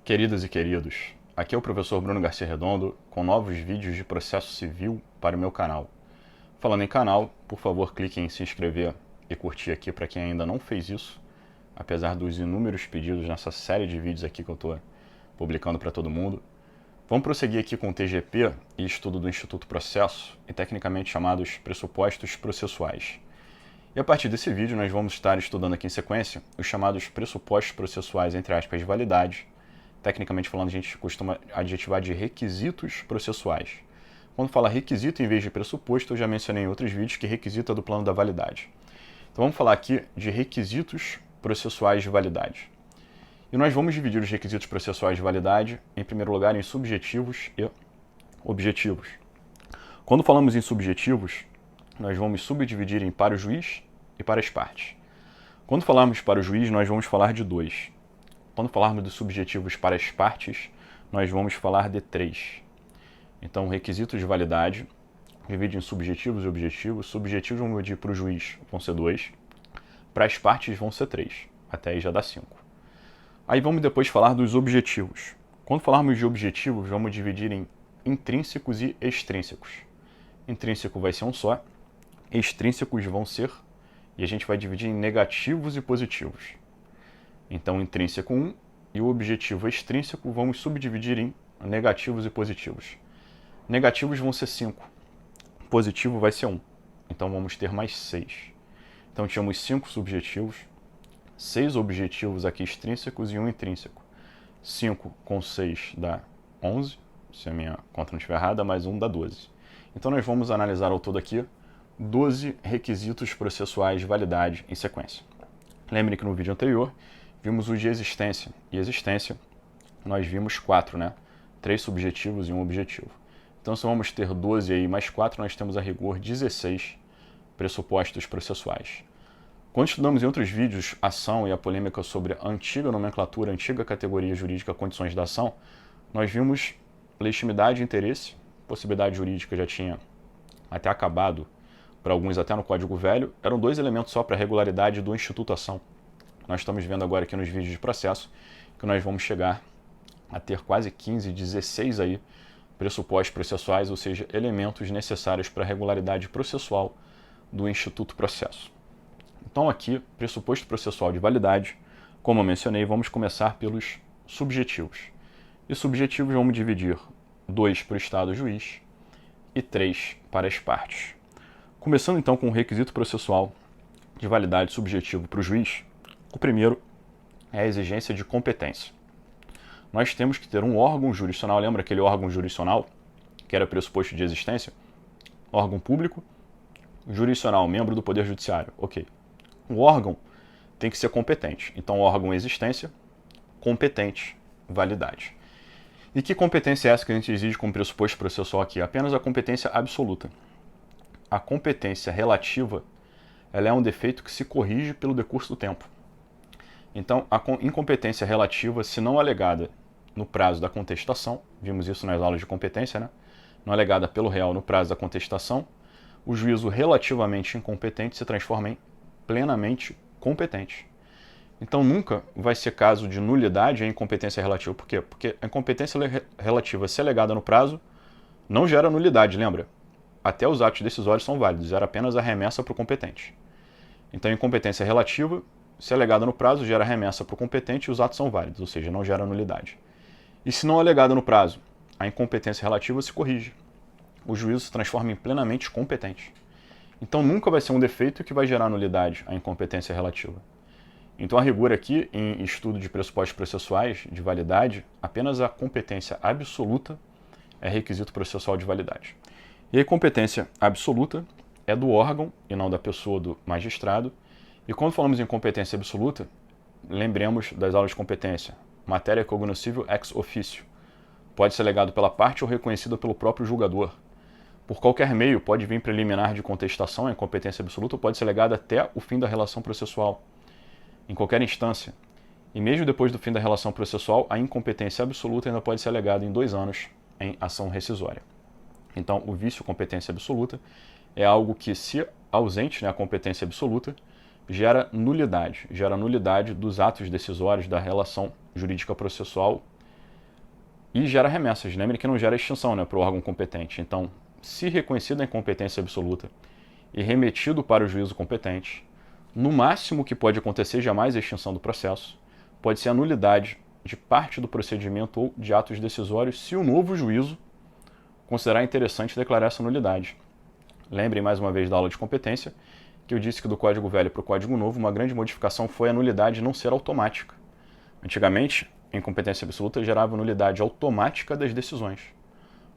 Queridas e queridos, aqui é o professor Bruno Garcia Redondo com novos vídeos de processo civil para o meu canal. Falando em canal, por favor clique em se inscrever e curtir aqui para quem ainda não fez isso, apesar dos inúmeros pedidos nessa série de vídeos aqui que eu estou publicando para todo mundo. Vamos prosseguir aqui com o TGP e estudo do Instituto Processo, e tecnicamente chamados pressupostos processuais. E a partir desse vídeo nós vamos estar estudando aqui em sequência os chamados pressupostos processuais, entre aspas, de validade. Tecnicamente falando, a gente costuma adjetivar de requisitos processuais. Quando fala requisito em vez de pressuposto, eu já mencionei em outros vídeos que requisito é do plano da validade. Então vamos falar aqui de requisitos processuais de validade. E nós vamos dividir os requisitos processuais de validade, em primeiro lugar, em subjetivos e objetivos. Quando falamos em subjetivos, nós vamos subdividir em para o juiz e para as partes. Quando falarmos para o juiz, nós vamos falar de dois. Quando falarmos dos subjetivos para as partes, nós vamos falar de três. Então, requisitos de validade, divide em subjetivos e objetivos. Subjetivos vamos dividir para o juiz, vão ser 2. Para as partes vão ser 3. Até aí já dá 5. Aí vamos depois falar dos objetivos. Quando falarmos de objetivos, vamos dividir em intrínsecos e extrínsecos. Intrínseco vai ser um só, extrínsecos vão ser, e a gente vai dividir em negativos e positivos. Então, intrínseco 1 e o objetivo extrínseco vamos subdividir em negativos e positivos. Negativos vão ser 5, positivo vai ser 1. Então, vamos ter mais 6. Então, tínhamos 5 subjetivos, 6 objetivos aqui extrínsecos e 1 intrínseco. 5 com 6 dá 11, se a minha conta não estiver errada, mais 1 dá 12. Então, nós vamos analisar ao todo aqui 12 requisitos processuais de validade em sequência. Lembre que no vídeo anterior vimos o de existência, e existência nós vimos 4, né? 3 subjetivos e 1 objetivo. Então, se vamos ter 12 aí mais 4, nós temos a rigor 16 pressupostos processuais. Quando estudamos em outros vídeos a ação e a polêmica sobre a antiga nomenclatura, a antiga categoria jurídica condições da ação, nós vimos legitimidade e interesse, possibilidade jurídica já tinha até acabado, para alguns até no Código Velho, eram 2 elementos só para a regularidade do Instituto Ação. Nós estamos vendo agora aqui nos vídeos de processo que nós vamos chegar a ter quase 15, 16 aí pressupostos processuais, ou seja, elementos necessários para a regularidade processual do Instituto Processo. Então aqui, pressuposto processual de validade, como eu mencionei, vamos começar pelos subjetivos. E subjetivos vamos dividir 2 para o Estado juiz e 3 para as partes. Começando então com o requisito processual de validade subjetivo para o juiz, o primeiro é a exigência de competência. Nós temos que ter um órgão jurisdicional, lembra aquele órgão jurisdicional que era pressuposto de existência? Órgão público, jurisdicional, membro do Poder Judiciário, ok. O órgão tem que ser competente, então órgão existência, competente, validade. E que competência é essa que a gente exige como pressuposto processual aqui? Apenas a competência absoluta. A competência relativa, ela é um defeito que se corrige pelo decurso do tempo. Então, a incompetência relativa, se não alegada no prazo da contestação, vimos isso nas aulas de competência, né? Não alegada pelo réu no prazo da contestação, o juízo relativamente incompetente se transforma em plenamente competente. Então, nunca vai ser caso de nulidade a incompetência relativa. Por quê? Porque a incompetência relativa, se alegada no prazo, não gera nulidade, lembra? Até os atos decisórios são válidos, era apenas a remessa para o competente. Então, a incompetência relativa, se alegada no prazo, gera remessa para o competente e os atos são válidos, ou seja, não gera nulidade. E se não alegada no prazo, a incompetência relativa se corrige. O juízo se transforma em plenamente competente. Então nunca vai ser um defeito que vai gerar nulidade a incompetência relativa. Então a rigor aqui, em estudo de pressupostos processuais de validade, apenas a competência absoluta é requisito processual de validade. E a competência absoluta é do órgão e não da pessoa do magistrado. E quando falamos em competência absoluta, lembremos das aulas de competência. Matéria cognoscível ex officio. Pode ser alegado pela parte ou reconhecida pelo próprio julgador. Por qualquer meio, pode vir preliminar de contestação a incompetência absoluta ou pode ser alegada até o fim da relação processual, em qualquer instância. E mesmo depois do fim da relação processual, a incompetência absoluta ainda pode ser alegada em 2 anos em ação rescisória. Então, o vício competência absoluta é algo que, se ausente, né, a competência absoluta, gera nulidade dos atos decisórios da relação jurídica processual e gera remessas. Lembre que não gera extinção, né, para o órgão competente. Então, se reconhecida a incompetência absoluta e remetido para o juízo competente, no máximo que pode acontecer, jamais a extinção do processo, pode ser a nulidade de parte do procedimento ou de atos decisórios se o novo juízo considerar interessante declarar essa nulidade. Lembrem mais uma vez da aula de competência que eu disse que do Código Velho para o Código Novo uma grande modificação foi a nulidade não ser automática. Antigamente, a incompetência absoluta gerava nulidade automática das decisões.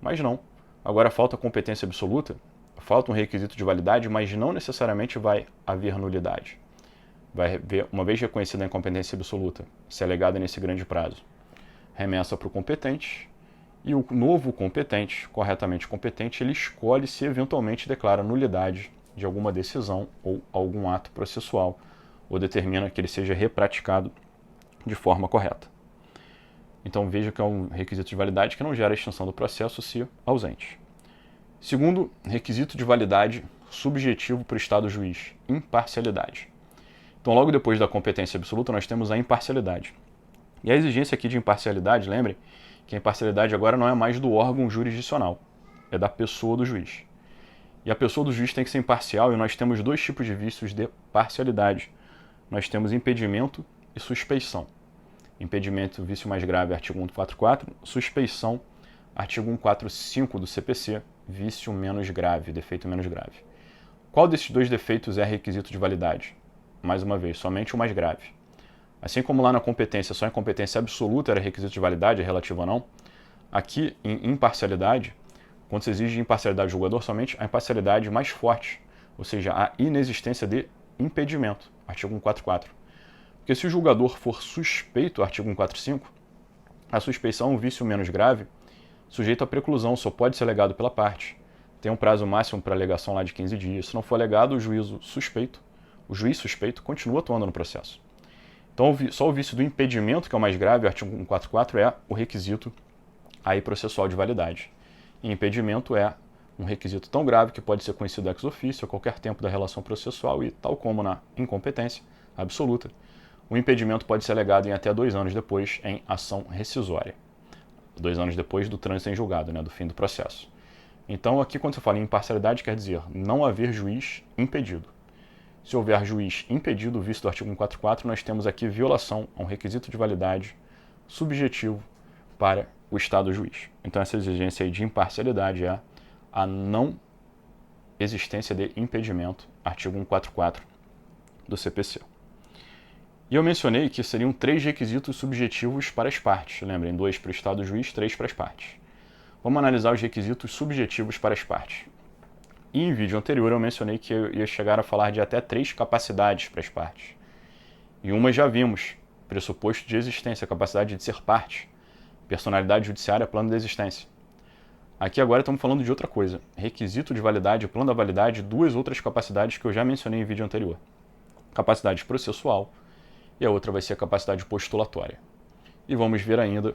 Mas não. Agora falta competência absoluta, falta um requisito de validade, mas não necessariamente vai haver nulidade. Vai haver, uma vez reconhecida a incompetência absoluta, se alegada nesse grande prazo, remessa para o competente, e o novo competente, corretamente competente, ele escolhe se eventualmente declara nulidade de alguma decisão ou algum ato processual, ou determina que ele seja repraticado de forma correta. Então veja que é um requisito de validade que não gera extinção do processo se ausente. Segundo requisito de validade subjetivo para o Estado juiz, imparcialidade. Então logo depois da competência absoluta nós temos a imparcialidade. E a exigência aqui de imparcialidade, lembrem que a imparcialidade agora não é mais do órgão jurisdicional, é da pessoa do juiz. E a pessoa do juiz tem que ser imparcial e nós temos dois tipos de vícios de parcialidade. Nós temos impedimento e suspeição. Impedimento, vício mais grave, artigo 144. Suspeição, artigo 145 do CPC, vício menos grave, defeito menos grave. Qual desses dois defeitos é requisito de validade? Mais uma vez, somente o mais grave. Assim como lá na competência, só a incompetência absoluta era requisito de validade, relativo ou não, aqui em imparcialidade, quando se exige imparcialidade do julgador, somente a imparcialidade mais forte, ou seja, a inexistência de impedimento, artigo 144. Porque se o julgador for suspeito, artigo 145, a suspeição é um vício menos grave, sujeito à preclusão, só pode ser alegado pela parte. Tem um prazo máximo para alegação lá de 15 dias. Se não for alegado, o juiz suspeito continua atuando no processo. Então, só o vício do impedimento, que é o mais grave, o artigo 144, é o requisito aí processual de validade. E impedimento é um requisito tão grave que pode ser conhecido ex officio a qualquer tempo da relação processual e, tal como na incompetência absoluta, o impedimento pode ser alegado em até 2 anos depois em ação rescisória. 2 anos depois do trânsito em julgado, do fim do processo. Então, aqui quando você fala em imparcialidade, quer dizer não haver juiz impedido. Se houver juiz impedido, visto do artigo 144, nós temos aqui violação a um requisito de validade subjetivo para o Estado juiz. Então essa exigência aí de imparcialidade é a não existência de impedimento, artigo 144 do CPC. E eu mencionei que seriam 3 requisitos subjetivos para as partes. Lembrem, 2 para o Estado juiz, 3 para as partes. Vamos analisar os requisitos subjetivos para as partes. E em vídeo anterior eu mencionei que eu ia chegar a falar de até 3 capacidades para as partes. E uma já vimos, pressuposto de existência, capacidade de ser parte, personalidade judiciária, plano de existência. Aqui agora estamos falando de outra coisa, requisito de validade, plano da validade, 2 outras capacidades que eu já mencionei em vídeo anterior. Capacidade processual e a outra vai ser a capacidade postulatória. E vamos ver ainda,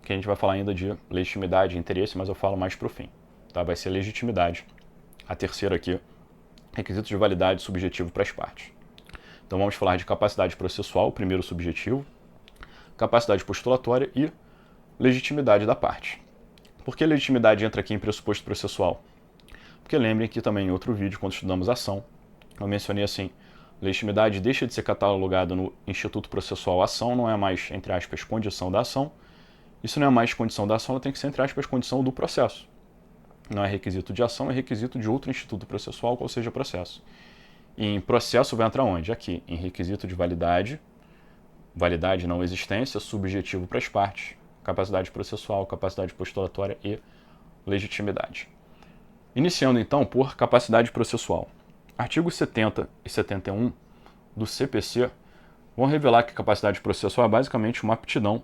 que a gente vai falar ainda de legitimidade e interesse, mas eu falo mais para o fim. Tá? Vai ser legitimidade. A terceira aqui, requisito de validade subjetivo para as partes. Então vamos falar de capacidade processual, primeiro subjetivo, capacidade postulatória e legitimidade da parte. Por que legitimidade entra aqui em pressuposto processual? Porque lembrem que também em outro vídeo, quando estudamos ação, eu mencionei assim, legitimidade deixa de ser catalogada no Instituto Processual Ação, não é mais, entre aspas, condição da ação. Isso não é mais condição da ação, ela tem que ser, entre aspas, condição do processo. Não é requisito de ação, é requisito de outro instituto processual, qual seja o processo. E em processo vai entrar onde? Aqui, em requisito de validade, validade não existência, subjetivo para as partes, capacidade processual, capacidade postulatória e legitimidade. Iniciando então por capacidade processual. Artigos 70 e 71 do CPC vão revelar que a capacidade processual é basicamente uma aptidão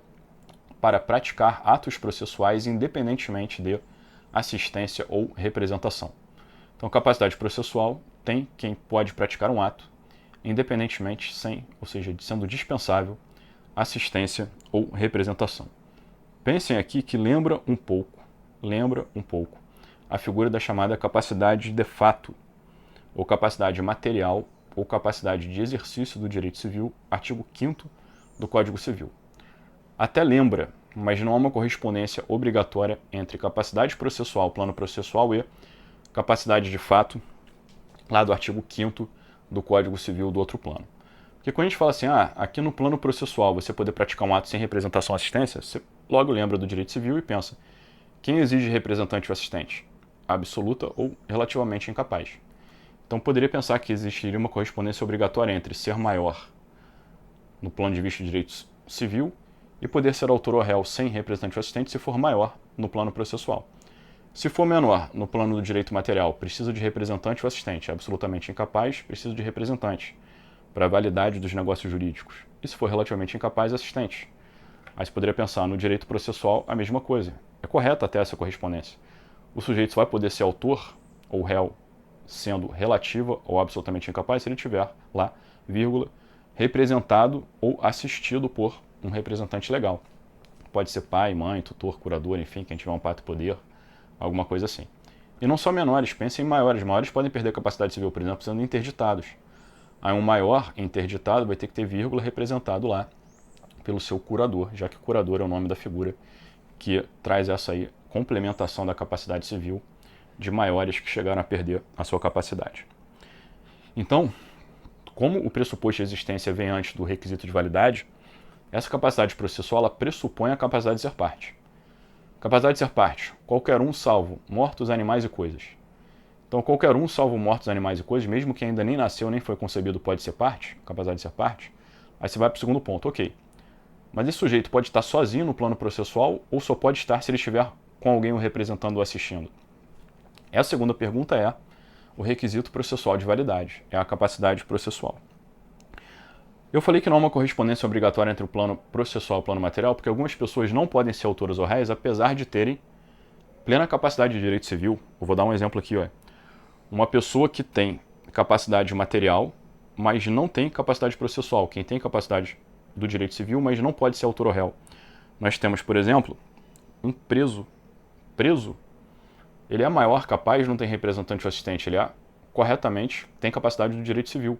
para praticar atos processuais independentemente de assistência ou representação. Então, capacidade processual tem quem pode praticar um ato independentemente ou seja, sendo dispensável assistência ou representação. Pensem aqui que lembra um pouco a figura da chamada capacidade de fato, ou capacidade material, ou capacidade de exercício do direito civil, artigo 5º do Código Civil. Até lembra mas não há uma correspondência obrigatória entre capacidade processual, plano processual e capacidade de fato, lá do artigo 5º do Código Civil do outro plano. Porque quando a gente fala assim, aqui no plano processual você poder praticar um ato sem representação ou assistência, você logo lembra do direito civil e pensa, quem exige representante ou assistente? Absoluta ou relativamente incapaz. Então poderia pensar que existiria uma correspondência obrigatória entre ser maior no plano de vista de direito civil e poder ser autor ou réu sem representante ou assistente se for maior no plano processual. Se for menor no plano do direito material, precisa de representante ou assistente, absolutamente incapaz, precisa de representante para a validade dos negócios jurídicos. E se for relativamente incapaz, assistente. Aí você poderia pensar no direito processual a mesma coisa. É correta até essa correspondência. O sujeito só vai poder ser autor ou réu sendo relativa ou absolutamente incapaz se ele tiver lá, vírgula, representado ou assistido por um representante legal. Pode ser pai, mãe, tutor, curador, enfim, quem tiver um pato poder, alguma coisa assim. E não só menores, pensem em maiores. Maiores podem perder capacidade civil, por exemplo, sendo interditados. Aí um maior interditado vai ter que ter vírgula representado lá pelo seu curador, já que o curador é o nome da figura que traz essa aí complementação da capacidade civil de maiores que chegaram a perder a sua capacidade. Então, como o pressuposto de existência vem antes do requisito de validade, essa capacidade processual ela pressupõe a capacidade de ser parte. Capacidade de ser parte, qualquer um salvo mortos, animais e coisas. Então, qualquer um salvo mortos, animais e coisas, mesmo que ainda nem nasceu, nem foi concebido, pode ser parte, capacidade de ser parte. Aí você vai para o segundo ponto, ok. Mas esse sujeito pode estar sozinho no plano processual ou só pode estar se ele estiver com alguém o representando ou assistindo? Essa segunda pergunta é o requisito processual de validade, é a capacidade processual. Eu falei que não há uma correspondência obrigatória entre o plano processual e o plano material, porque algumas pessoas não podem ser autoras ou réis, apesar de terem plena capacidade de direito civil. Eu vou dar um exemplo aqui, ó. Uma pessoa que tem capacidade material, mas não tem capacidade processual. Quem tem capacidade do direito civil, mas não pode ser autor ou réu. Nós temos, por exemplo, um preso. Preso, ele é maior, capaz, não tem representante ou assistente. Ele corretamente tem capacidade do direito civil.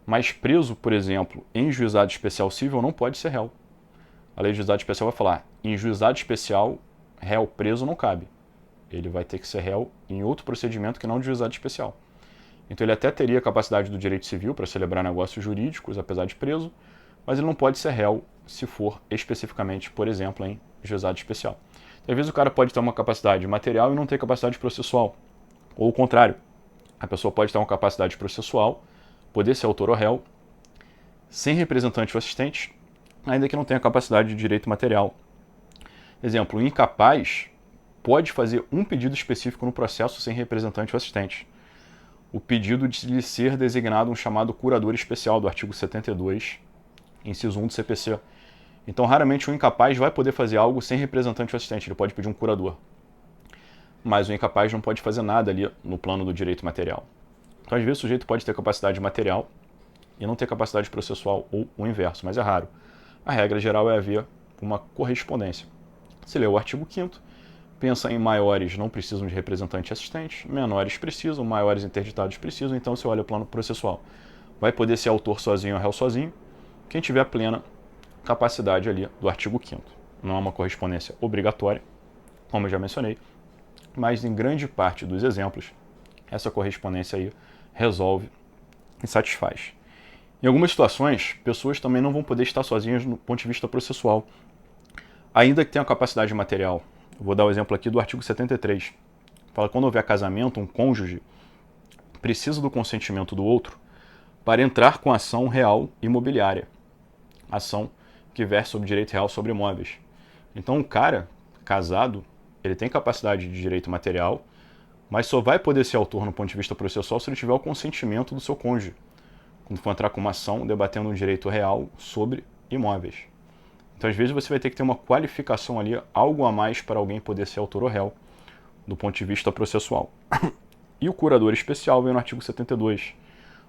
Mas preso, por exemplo, em juizado especial civil, não pode ser réu. A lei de juizado especial vai falar, em juizado especial, réu preso não cabe. Ele vai ter que ser réu em outro procedimento que não de juizado especial. Então ele até teria capacidade do direito civil para celebrar negócios jurídicos, apesar de preso, mas ele não pode ser réu se for especificamente, por exemplo, em juizado especial. Então, às vezes o cara pode ter uma capacidade material e não ter capacidade processual. Ou o contrário, a pessoa pode ter uma capacidade processual, poder ser autor ou réu, sem representante ou assistente, ainda que não tenha capacidade de direito material. Exemplo, o incapaz pode fazer um pedido específico no processo sem representante ou assistente. O pedido de lhe ser designado um chamado curador especial do artigo 72, inciso 1 do CPC. Então, raramente o incapaz vai poder fazer algo sem representante ou assistente, ele pode pedir um curador. Mas o incapaz não pode fazer nada ali no plano do direito material. Então, às vezes, o sujeito pode ter capacidade material e não ter capacidade processual, ou o inverso, mas é raro. A regra geral é haver uma correspondência. Se lê o artigo 5º, pensa em maiores não precisam de representante e assistente, menores precisam, maiores interditados precisam, então você olha o plano processual. Vai poder ser autor sozinho ou réu sozinho, quem tiver plena capacidade ali do artigo 5º. Não é uma correspondência obrigatória, como eu já mencionei, mas em grande parte dos exemplos, essa correspondência aí resolve e satisfaz. Em algumas situações, pessoas também não vão poder estar sozinhas no ponto de vista processual, ainda que tenham capacidade material. Eu vou dar o exemplo aqui do artigo 73. Fala que quando houver casamento, um cônjuge precisa do consentimento do outro para entrar com ação real imobiliária, ação que versa sobre direito real sobre imóveis. Então, um cara casado, ele tem capacidade de direito material, mas só vai poder ser autor no ponto de vista processual se ele tiver o consentimento do seu cônjuge, quando for entrar com uma ação debatendo um direito real sobre imóveis. Então, às vezes, você vai ter que ter uma qualificação ali, algo a mais para alguém poder ser autor ou réu, do ponto de vista processual. E o curador especial vem no artigo 72.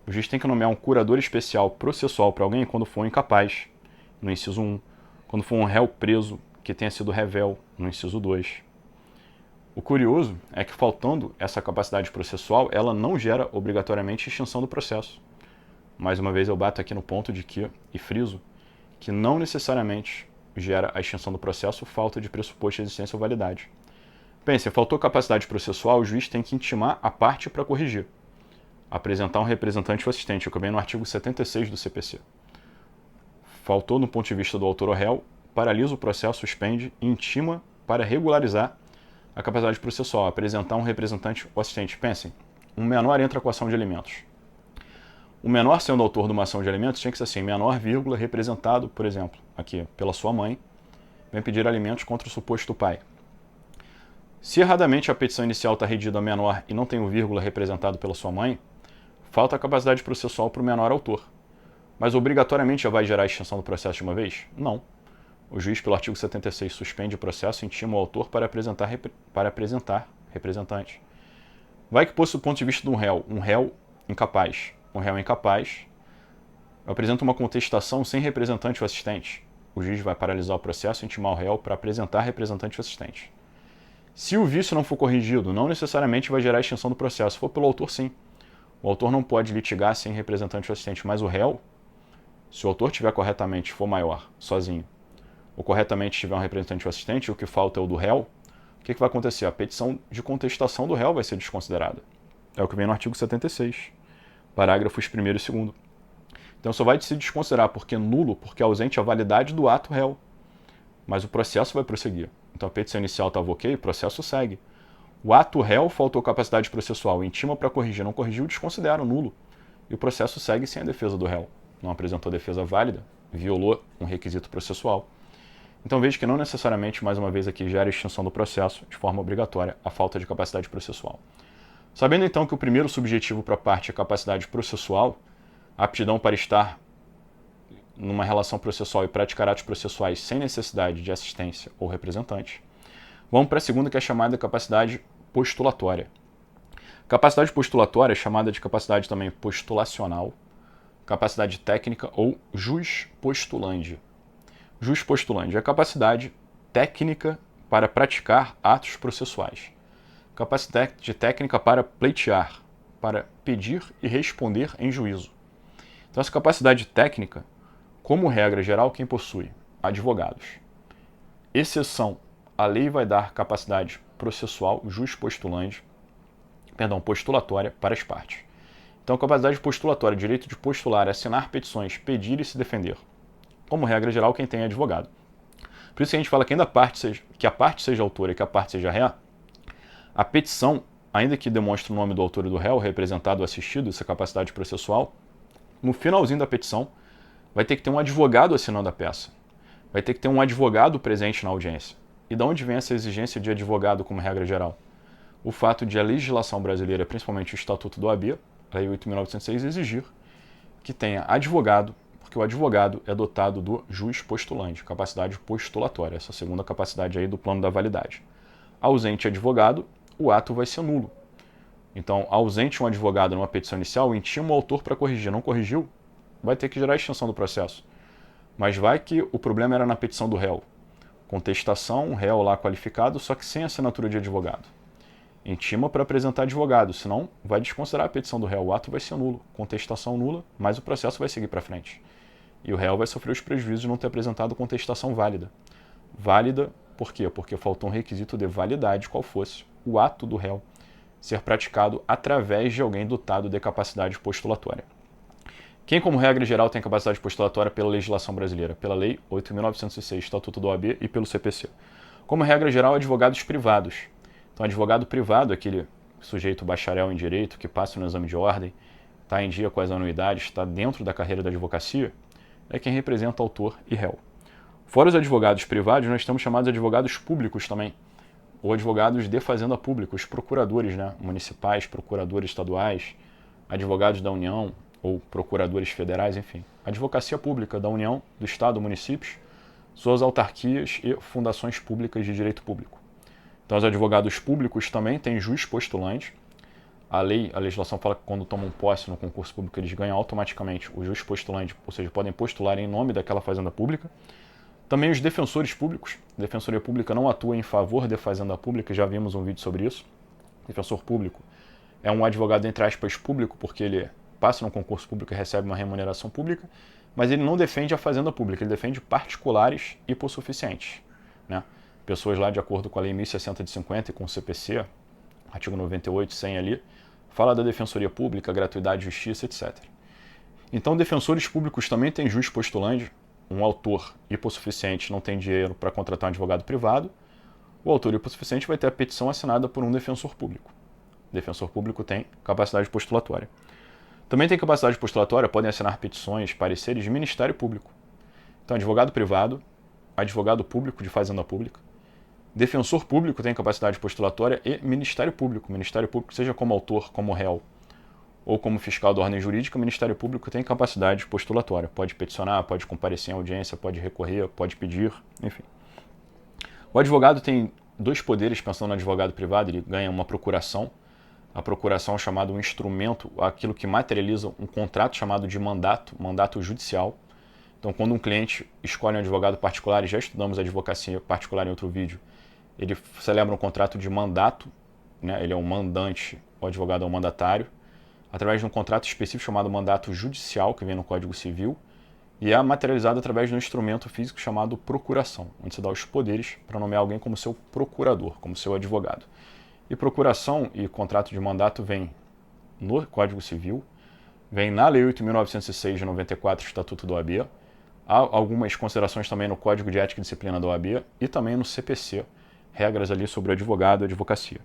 O juiz tem que nomear um curador especial processual para alguém quando for incapaz, no inciso 1, quando for um réu preso que tenha sido revel, no inciso 2. O curioso é que, faltando essa capacidade processual, ela não gera obrigatoriamente extinção do processo. Mais uma vez eu bato aqui no ponto de que, e friso, que não necessariamente gera a extinção do processo? Falta de pressuposto de existência ou validade. Pense, faltou capacidade processual, o juiz tem que intimar a parte para corrigir. Apresentar um representante ou assistente, o que vem no artigo 76 do CPC. Faltou no ponto de vista do autor ou réu, paralisa o processo, suspende e intima para regularizar a capacidade processual, apresentar um representante ou assistente. Pensem, um menor entra com ação de alimentos. O menor sendo autor de uma ação de alimentos tinha que ser assim, menor, vírgula, representado, por exemplo, aqui pela sua mãe, vem pedir alimentos contra o suposto pai. Se erradamente a petição inicial está redida a menor e não tem o vírgula representado pela sua mãe, falta a capacidade processual para o menor autor. Mas obrigatoriamente já vai gerar a extinção do processo de uma vez? Não. O juiz, pelo artigo 76, suspende o processo e intima o autor para apresentar representante. Vai que, posto do ponto de vista de um réu incapaz. Um réu incapaz apresenta uma contestação sem representante ou assistente. O juiz vai paralisar o processo e intimar o réu para apresentar representante ou assistente. Se o vício não for corrigido, não necessariamente vai gerar a extinção do processo. Se for pelo autor, sim. O autor não pode litigar sem representante ou assistente, mas o réu, se o autor tiver corretamente, for maior, sozinho, ou corretamente tiver um representante ou assistente, o que falta é o do réu, o que vai acontecer? A petição de contestação do réu vai ser desconsiderada. É o que vem no artigo 76, parágrafos 1º e 2º. Então só vai se desconsiderar porque é nulo, porque é ausente a validade do ato réu. Mas o processo vai prosseguir. Então a petição inicial estava ok, o processo segue. O ato réu faltou capacidade processual, intima para corrigir, não corrigiu, desconsidera, nulo. E o processo segue sem a defesa do réu. Não apresentou defesa válida, violou um requisito processual. Então veja que não necessariamente, mais uma vez aqui, gera extinção do processo de forma obrigatória a falta de capacidade processual. Sabendo então que o primeiro subjetivo para a parte é capacidade processual, a aptidão para estar numa relação processual e praticar atos processuais sem necessidade de assistência ou representante, vamos para a segunda, que é chamada capacidade postulatória. Capacidade postulatória é chamada de capacidade também postulacional, capacidade técnica ou jus postulandi. Jus postulandi é a capacidade técnica para praticar atos processuais. Capacidade técnica para pleitear, para pedir e responder em juízo. Então essa capacidade técnica, como regra geral, quem possui? Advogados. Exceção, a lei vai dar capacidade processual, postulatória para as partes. Então, capacidade postulatória, direito de postular, assinar petições, pedir e se defender. Como regra geral, quem tem é advogado. Por isso que a gente fala que a parte seja autora e que a parte seja ré, a petição, ainda que demonstre o nome do autor e do réu, representado ou assistido, essa capacidade processual, no finalzinho da petição, vai ter que ter um advogado assinando a peça. Vai ter que ter um advogado presente na audiência. E de onde vem essa exigência de advogado como regra geral? O fato de a legislação brasileira, principalmente o Estatuto do AB, a Lei 8.906, exigir que tenha advogado, porque o advogado é dotado do jus postulante, capacidade postulatória, essa segunda capacidade aí do plano da validade. Ausente advogado, o ato vai ser nulo. Então, ausente um advogado numa petição inicial, intima o autor para corrigir. Não corrigiu, vai ter que gerar a extinção do processo. Mas vai que o problema era na petição do réu. Contestação, um réu lá qualificado, só que sem assinatura de advogado. Intima para apresentar advogado, senão vai desconsiderar a petição do réu. O ato vai ser nulo, contestação nula, mas o processo vai seguir para frente. E o réu vai sofrer os prejuízos de não ter apresentado contestação válida. Válida por quê? Porque faltou um requisito de validade, qual fosse o ato do réu ser praticado através de alguém dotado de capacidade postulatória. Quem, como regra geral, tem capacidade postulatória pela legislação brasileira? Pela Lei 8.906, Estatuto do OAB e pelo CPC. Como regra geral, advogados privados. Então, advogado privado, aquele sujeito bacharel em direito que passa no exame de ordem, está em dia com as anuidades, está dentro da carreira da advocacia, é quem representa autor e réu. Fora os advogados privados, nós temos chamados advogados públicos também, ou advogados de fazenda pública, os procuradores, né, municipais, procuradores estaduais, advogados da União ou procuradores federais, enfim. Advocacia pública da União, do Estado, municípios, suas autarquias e fundações públicas de direito público. Então, os advogados públicos também têm jus postulante. A legislação fala que quando tomam posse no concurso público, eles ganham automaticamente o jus postulante, ou seja, podem postular em nome daquela fazenda pública. Também os defensores públicos. A Defensoria Pública não atua em favor de fazenda pública, já vimos um vídeo sobre isso. Defensor público é um advogado, entre aspas, público, porque ele passa no concurso público e recebe uma remuneração pública, mas ele não defende a fazenda pública, ele defende particulares hipossuficientes, né? Pessoas lá de acordo com a Lei 1060 de 50 e com o CPC, artigo 98, 100 ali, fala da defensoria pública, gratuidade, justiça, etc. Então, defensores públicos também têm jus postulante. Um autor hipossuficiente não tem dinheiro para contratar um advogado privado, o autor hipossuficiente vai ter a petição assinada por um defensor público. O defensor público tem capacidade postulatória. Também tem capacidade postulatória, podem assinar petições, pareceres de Ministério Público. Então, advogado privado, advogado público de fazenda pública, defensor público tem capacidade postulatória e Ministério Público. Ministério Público, seja como autor, como réu ou como fiscal da ordem jurídica, o Ministério Público tem capacidade postulatória. Pode peticionar, pode comparecer em audiência, pode recorrer, pode pedir, enfim. O advogado tem dois poderes, pensando no advogado privado, ele ganha uma procuração. A procuração é chamada um instrumento, aquilo que materializa um contrato chamado de mandato judicial. Então, quando um cliente escolhe um advogado particular, e já estudamos advocacia particular em outro vídeo, ele celebra um contrato de mandato, né? Ele é um mandante, o advogado é um mandatário, através de um contrato específico chamado mandato judicial, que vem no Código Civil, e é materializado através de um instrumento físico chamado procuração, onde se dá os poderes para nomear alguém como seu procurador, como seu advogado. E procuração e contrato de mandato vem no Código Civil, vem na Lei 8.906 de 94, Estatuto da OAB, há algumas considerações também no Código de Ética e Disciplina da OAB e também no CPC, regras ali sobre o advogado e advocacia.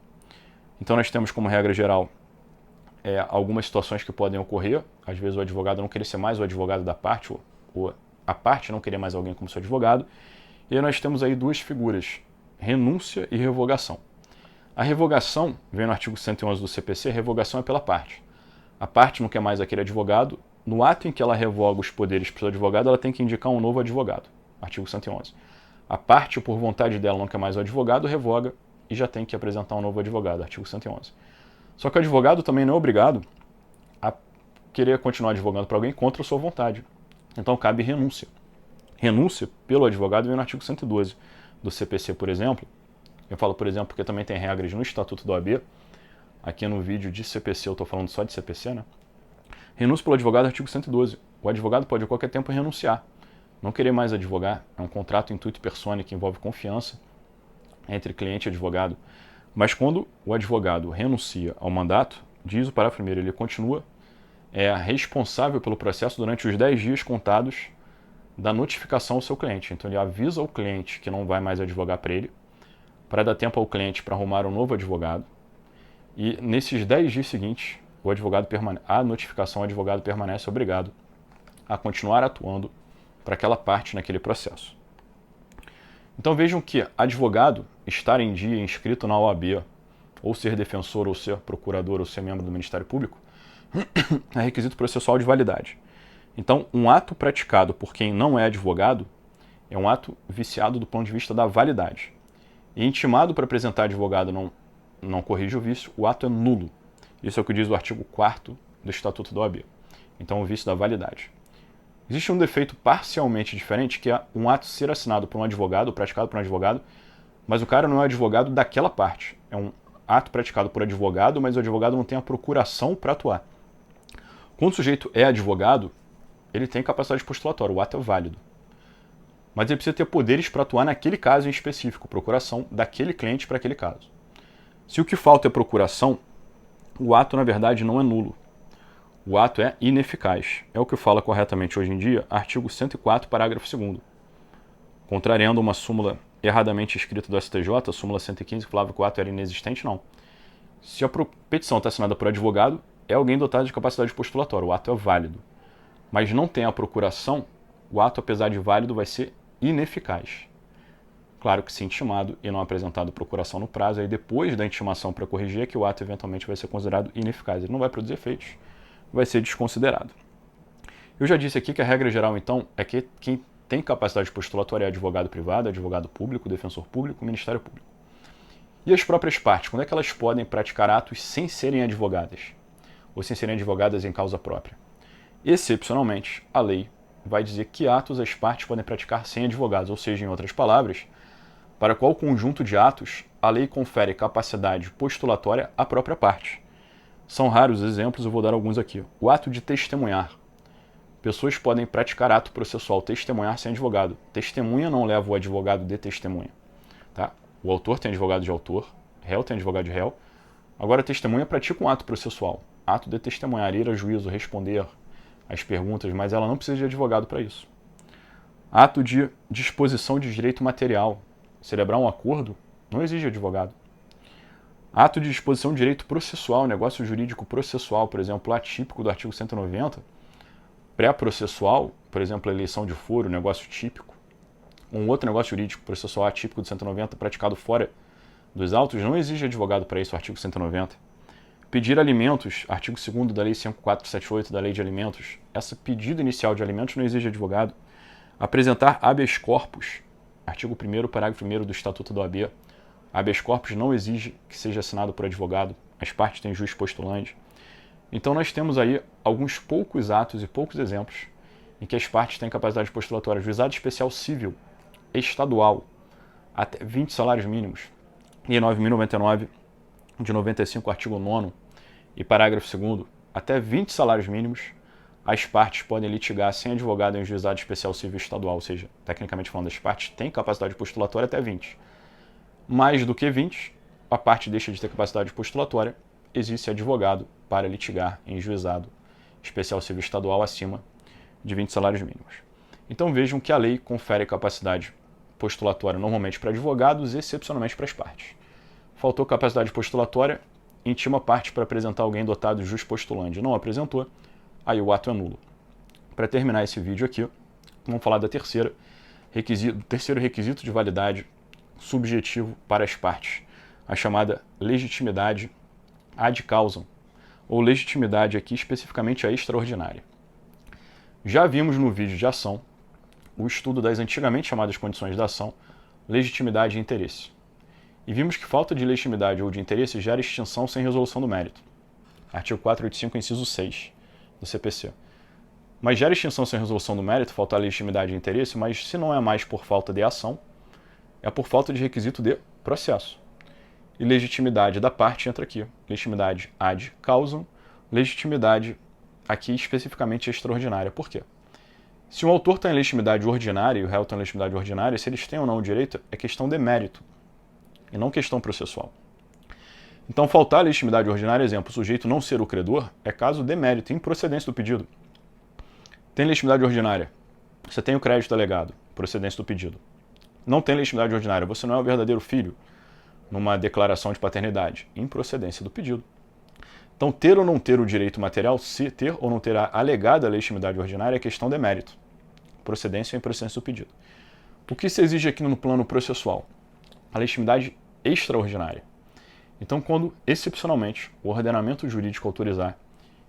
Então nós temos como regra geral algumas situações que podem ocorrer, às vezes o advogado não querer ser mais o advogado da parte, ou a parte não querer mais alguém como seu advogado, e aí nós temos aí duas figuras, renúncia e revogação. A revogação, vem no artigo 111 do CPC, a revogação é pela parte. A parte não quer mais aquele advogado, no ato em que ela revoga os poderes para o seu advogado, ela tem que indicar um novo advogado, artigo 111. A parte, por vontade dela, não quer mais o advogado, revoga e já tem que apresentar um novo advogado, artigo 111. Só que o advogado também não é obrigado a querer continuar advogando para alguém contra a sua vontade. Então cabe renúncia. Renúncia pelo advogado vem no artigo 112 do CPC, por exemplo. Eu falo, por exemplo, porque também tem regras no Estatuto da OAB. Aqui no vídeo de CPC eu estou falando só de CPC, né? Renúncia pelo advogado, artigo 112. O advogado pode a qualquer tempo renunciar. Não querer mais advogar. É um contrato intuito persone que envolve confiança entre cliente e advogado. Mas quando o advogado renuncia ao mandato, diz o parágrafo 1º, ele continua responsável pelo processo durante os 10 dias contados da notificação ao seu cliente. Então ele avisa ao cliente que não vai mais advogar para ele, para dar tempo ao cliente para arrumar um novo advogado. E nesses 10 dias seguintes, a notificação, o advogado permanece obrigado a continuar atuando para aquela parte naquele processo. Então vejam que advogado, estar em dia inscrito na OAB, ou ser defensor, ou ser procurador, ou ser membro do Ministério Público, é requisito processual de validade. Então, um ato praticado por quem não é advogado é um ato viciado do ponto de vista da validade. E intimado para apresentar advogado não corrige o vício, o ato é nulo. Isso é o que diz o artigo 4º do Estatuto da OAB. Então, o vício da validade. Existe um defeito parcialmente diferente, que é um ato ser assinado por um advogado, praticado por um advogado, mas o cara não é advogado daquela parte. É um ato praticado por advogado, mas o advogado não tem a procuração para atuar. Quando o sujeito é advogado, ele tem capacidade postulatória, o ato é válido. Mas ele precisa ter poderes para atuar naquele caso em específico, procuração daquele cliente para aquele caso. Se o que falta é procuração, o ato, na verdade, não é nulo. O ato é ineficaz. É o que fala corretamente hoje em dia, artigo 104, parágrafo 2º. Contrariando uma súmula erradamente escrita do STJ, a súmula 115, que falava que o ato era inexistente, não. Se a petição está assinada por advogado, é alguém dotado de capacidade postulatória, o ato é válido. Mas não tem a procuração, o ato, apesar de válido, vai ser ineficaz. Claro que se intimado e não apresentado procuração no prazo, aí depois da intimação para corrigir é que o ato eventualmente vai ser considerado ineficaz. Ele não vai produzir efeitos, vai ser desconsiderado. Eu já disse aqui que a regra geral, então, é que quem tem capacidade postulatória é advogado privado, advogado público, defensor público, Ministério Público. E as próprias partes, quando é que elas podem praticar atos sem serem advogadas? Ou sem serem advogadas em causa própria? Excepcionalmente, a lei vai dizer que atos as partes podem praticar sem advogados, ou seja, em outras palavras, para qual conjunto de atos a lei confere capacidade postulatória à própria parte. São raros exemplos, eu vou dar alguns aqui. O ato de testemunhar. Pessoas podem praticar ato processual, testemunhar sem advogado. Testemunha não leva o advogado de testemunha. Tá? O autor tem advogado de autor, réu tem advogado de réu. Agora, a testemunha pratica um ato processual. Ato de testemunhar, ir a juízo, responder as perguntas, mas ela não precisa de advogado para isso. Ato de disposição de direito material. Celebrar um acordo não exige advogado. Ato de disposição de direito processual, negócio jurídico processual, por exemplo, atípico do artigo 190, pré-processual, por exemplo, eleição de foro, negócio típico, um outro negócio jurídico processual atípico do 190 praticado fora dos autos, não exige advogado para isso, artigo 190. Pedir alimentos, artigo 2º da Lei 5478 da Lei de Alimentos, esse pedido inicial de alimentos não exige advogado. Apresentar habeas corpus, artigo 1º, parágrafo 1º do Estatuto da OAB, habeas corpus não exige que seja assinado por advogado, as partes têm juiz postulante. Então nós temos aí alguns poucos atos e poucos exemplos em que as partes têm capacidade postulatória. Juizado especial civil, estadual, até 20 salários mínimos. E 9.099 de 95, artigo 9º e parágrafo 2º, até 20 salários mínimos, as partes podem litigar sem advogado em juizado especial civil estadual, ou seja, tecnicamente falando, as partes têm capacidade postulatória até 20. Mais do que 20, a parte deixa de ter capacidade postulatória, existe advogado para litigar em juizado especial civil estadual acima de 20 salários mínimos. Então vejam que a lei confere capacidade postulatória normalmente para advogados e excepcionalmente para as partes. Faltou capacidade postulatória, intima a parte para apresentar alguém dotado de jus postulante. Não apresentou, aí o ato é nulo. Para terminar esse vídeo aqui, vamos falar da terceiro requisito de validade subjetivo para as partes, a chamada legitimidade ad causam, ou legitimidade aqui especificamente a extraordinária. Já vimos no vídeo de ação o estudo das antigamente chamadas condições da ação, legitimidade e interesse. E vimos que falta de legitimidade ou de interesse gera extinção sem resolução do mérito. Artigo 485, inciso 6 do CPC. Mas gera extinção sem resolução do mérito, falta legitimidade e interesse, mas se não é mais por falta de ação, é por falta de requisito de processo. E legitimidade da parte entra aqui. Legitimidade ad causam, legitimidade aqui especificamente extraordinária. Por quê? Se um autor tem legitimidade ordinária e o réu tem legitimidade ordinária, se eles têm ou não o direito, é questão de mérito e não questão processual. Então, faltar legitimidade ordinária, exemplo, o sujeito não ser o credor, é caso de mérito, improcedência do pedido. Tem legitimidade ordinária, você tem o crédito alegado, procedência do pedido. Não tem legitimidade ordinária, você não é o verdadeiro filho, numa declaração de paternidade, improcedência do pedido. Então, ter ou não ter o direito material, se ter ou não ter a alegada legitimidade ordinária, é questão de mérito, procedência ou improcedência do pedido. O que se exige aqui no plano processual? A legitimidade extraordinária. Então, quando, excepcionalmente, o ordenamento jurídico autorizar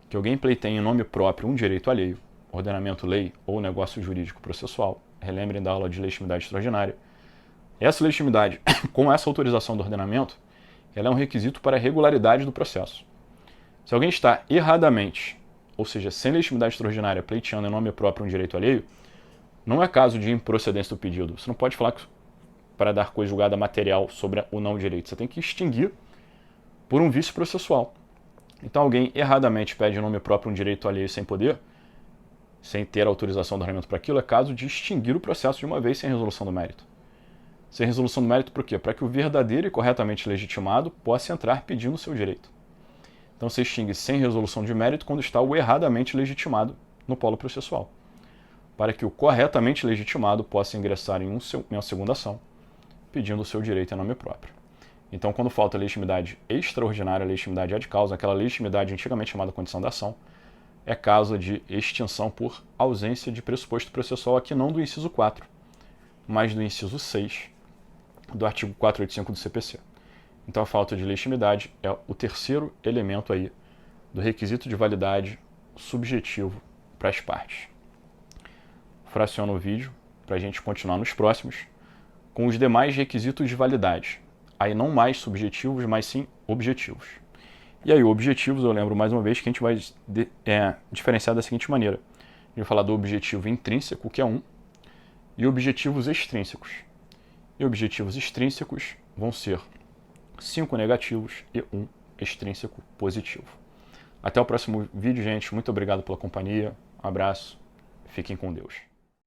que alguém pleiteie em nome próprio um direito alheio, ordenamento, lei ou negócio jurídico processual, relembrem da aula de legitimidade extraordinária, essa legitimidade, com essa autorização do ordenamento, ela é um requisito para a regularidade do processo. Se alguém está erradamente, ou seja, sem legitimidade extraordinária, pleiteando em nome próprio um direito alheio, não é caso de improcedência do pedido. Você não pode falar para dar coisa julgada material sobre o não direito. Você tem que extinguir por um vício processual. Então, alguém erradamente pede em nome próprio um direito alheio sem poder, sem ter autorização do ordenamento para aquilo, é caso de extinguir o processo de uma vez sem resolução do mérito. Sem resolução do mérito por quê? Para que o verdadeiro e corretamente legitimado possa entrar pedindo o seu direito. Então, você extingue sem resolução de mérito quando está o erradamente legitimado no polo processual, para que o corretamente legitimado possa ingressar em uma segunda ação, pedindo o seu direito em nome próprio. Então, quando falta legitimidade extraordinária, legitimidade ad causa, aquela legitimidade antigamente chamada condição da ação, é causa de extinção por ausência de pressuposto processual, aqui não do inciso 4, mas do inciso 6 do artigo 485 do CPC. Então, a falta de legitimidade é o terceiro elemento aí do requisito de validade subjetivo para as partes. Fraciono o vídeo para a gente continuar nos próximos com os demais requisitos de validade. Aí não mais subjetivos, mas sim objetivos. E aí, objetivos, eu lembro mais uma vez que a gente vai diferenciar da seguinte maneira. A gente vai falar do objetivo intrínseco, que é 1, e objetivos extrínsecos. E objetivos extrínsecos vão ser 5 negativos e 1 extrínseco positivo. Até o próximo vídeo, gente. Muito obrigado pela companhia. Um abraço Fiquem com Deus.